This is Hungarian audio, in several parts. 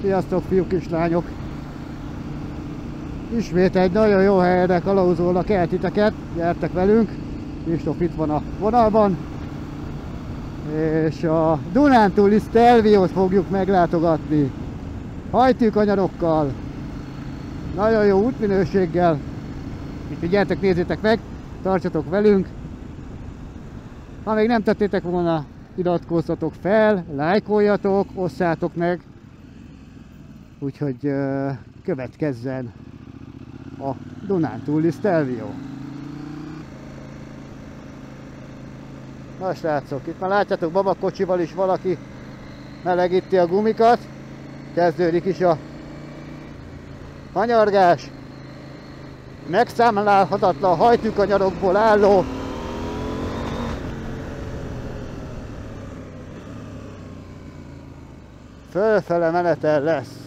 Sziasztok, fiúk és lányok! Ismét egy nagyon jó helyre kalauzolnak el titeket, gyertek velünk! Kristóf itt van a vonalban, és a Dunántúli Stelviót fogjuk meglátogatni hajtűkanyarokkal, nagyon jó útminőséggel, úgyhogy gyertek, nézzétek meg, tartsatok velünk! Ha még nem tettétek volna, iratkozzatok fel, lájkoljatok, osszátok meg, úgyhogy következzen a Dunántúli Stelvio. Na srácok, itt már látjátok, babakocsival is valaki melegíti a gumikat, kezdődik is a kanyargás, megszámlálhatatlan hajtűkanyarokból álló fölfele menetel lesz.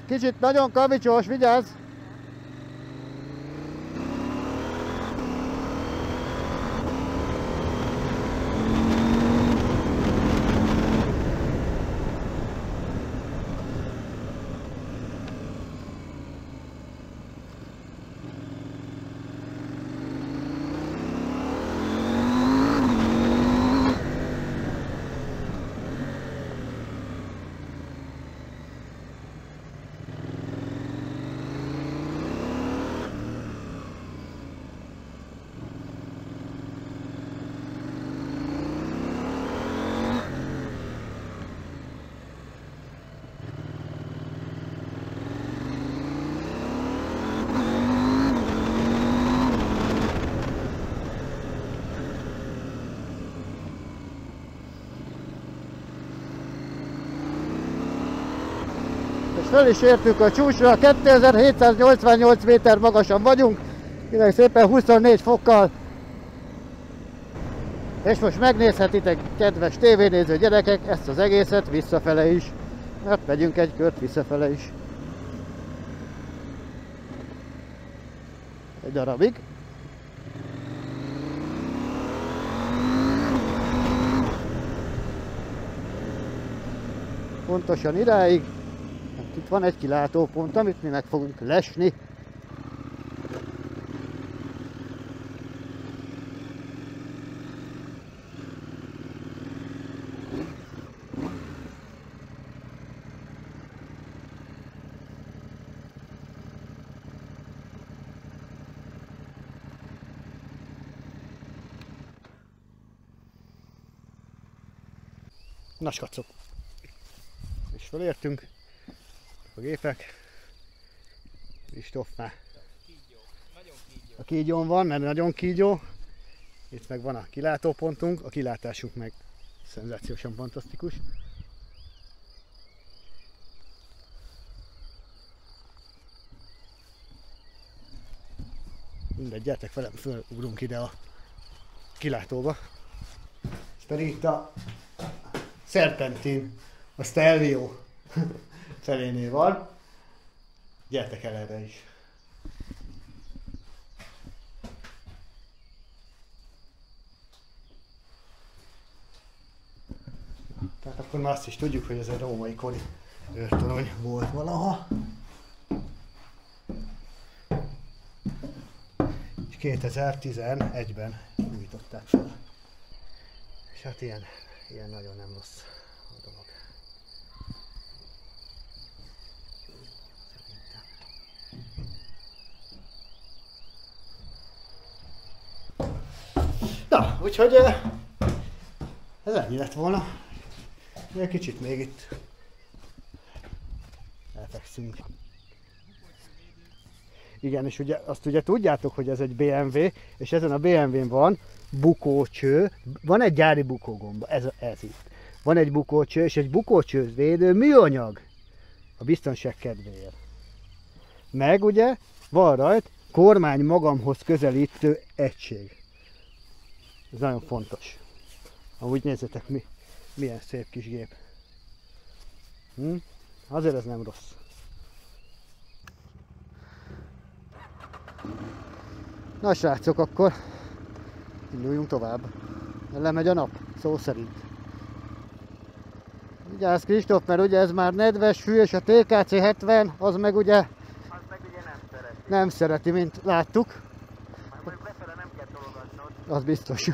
Kicsit nagyon kavicsos, vigyázz! Föl is értünk a csúcsra, 2788 méter magasan vagyunk, kérlek szépen 24 fokkal. És most megnézhetitek, kedves tévénéző gyerekek, ezt az egészet visszafele is, mert megyünk egy kört visszafele is. Egy darabig. Pontosan idáig. Itt van egy kilátópont, amit mi meg fogunk lesni. Na skacok! És felértünk. A gépek. Kristóf már a kígyón van, mert nagyon kígyó. Itt meg van a kilátópontunk, a kilátásunk meg szenzációsan fantasztikus. Mindegy, gyertek velem, fölugrunk ide a kilátóba. Ez pedig itt a Serpentin, a Stelvio felénél van. Gyertek el erre is. Tehát akkor már azt is tudjuk, hogy ez egy római kori őrtorony volt valaha. És 2011-ben újították fel. És hát ilyen nagyon nem rossz a dolog. Na, úgyhogy ez ennyi lett volna. Egy kicsit még itt elfekszünk. Igen, és ugye, azt ugye tudjátok, hogy ez egy BMW, és ezen a BMW-n van bukócső, van egy gyári bukógomba, ez itt. Van egy bukócső, és egy bukócső védő műanyag a biztonság kedvéért. Meg ugye van rajt kormány magamhoz közelítő egység. Ez nagyon fontos. Amúgy nézzetek, milyen szép kis gép. Azért ez nem rossz. Na srácok, akkor induljunk tovább. Lemegy a nap, szó szerint. Vigyázz Kristóf, mert ugye ez már nedves fű, és a TKC 70, az meg ugye... Az meg ugye nem szereti. Nem szereti, mint láttuk. Már mondjuk befele nem kell tologatnod. Az biztos.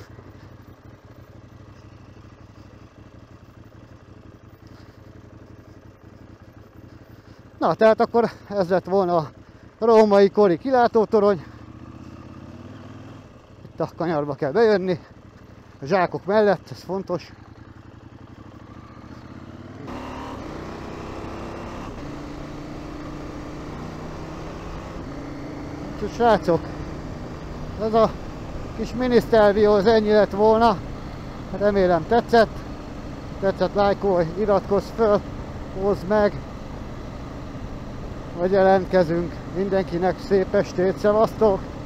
Na, tehát akkor ez lett volna a római kori kilátótorony. Itt a kanyarba kell bejönni. A zsákok mellett, ez fontos. Úgyhogy srácok, ez a kis minisztervió az ennyi lett volna. Remélem tetszett. Tetszett, lájkolj, iratkozz föl, hozd meg. Vagy jelentkezünk. Mindenkinek szép estét, szevasztok!